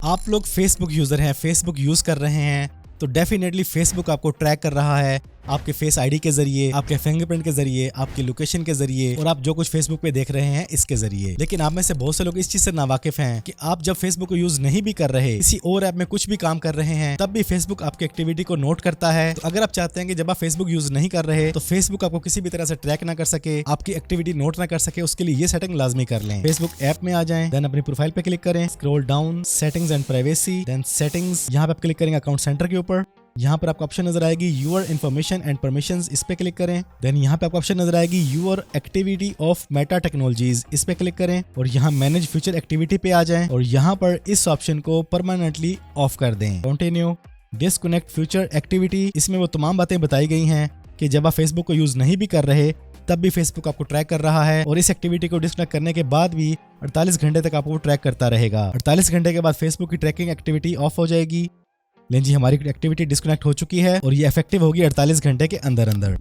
आप लोग Facebook user हैं, फेसबुक यूज कर रहे हैं, तो डेफिनेटली फेसबुक आपको ट्रैक कर रहा है आपके फेस आईडी के जरिए, आपके फिंगरप्रिंट के जरिए, आपकी लोकेशन के जरिए और आप जो कुछ फेसबुक पे देख रहे हैं इसके जरिए। लेकिन आप में से बहुत से लोग इस चीज से नावाकिफ हैं कि आप जब फेसबुक को यूज नहीं भी कर रहे, किसी और ऐप में कुछ भी काम कर रहे हैं, तब भी फेसबुक आपकी एक्टिविटी को नोट करता है। तो अगर आप चाहते हैं कि जब आप फेसबुक यूज नहीं कर रहे तो फेसबुक आपको किसी भी तरह से ट्रैक ना कर सके, आपकी एक्टिविटी नोट ना कर सके, उसके लिए ये सेटिंग लाजमी कर लें। फेसबुक ऐप में आ जाएं, देन अपनी प्रोफाइल पे क्लिक करें, scroll down, settings and privacy, then settings, यहाँ पे आप क्लिक करेंगे अकाउंट सेंटर के ऊपर। यहाँ पर आपको ऑप्शन नजर आएगी यूर इन्फॉर्मेशन एंड परमिशंस, इस पे क्लिक करें। देन यहाँ पे आपको ऑप्शन नजर आएगी your activity off Meta technologies, इस पे क्लिक करें और यहाँ मैनेज फ्यूचर एक्टिविटी पे आ जाएं और यहाँ पर इस ऑप्शन को परमानेंटली ऑफ कर दें। कंटिन्यू, डिस्कनेक्ट फ्यूचर एक्टिविटी, इसमें वो तमाम बातें बताई गई हैं कि जब आप फेसबुक को यूज नहीं भी कर रहे तब भी फेसबुक आपको ट्रैक कर रहा है और इस एक्टिविटी को डिस्कनेक्ट करने के बाद भी 48 घंटे तक आपको ट्रैक करता रहेगा। 48 घंटे के बाद फेसबुक की ट्रैकिंग एक्टिविटी ऑफ हो जाएगी। लेकिन जी हमारी एक्टिविटी डिस्कनेक्ट हो चुकी है और ये इफेक्टिव होगी 48 घंटे के अंदर अंदर।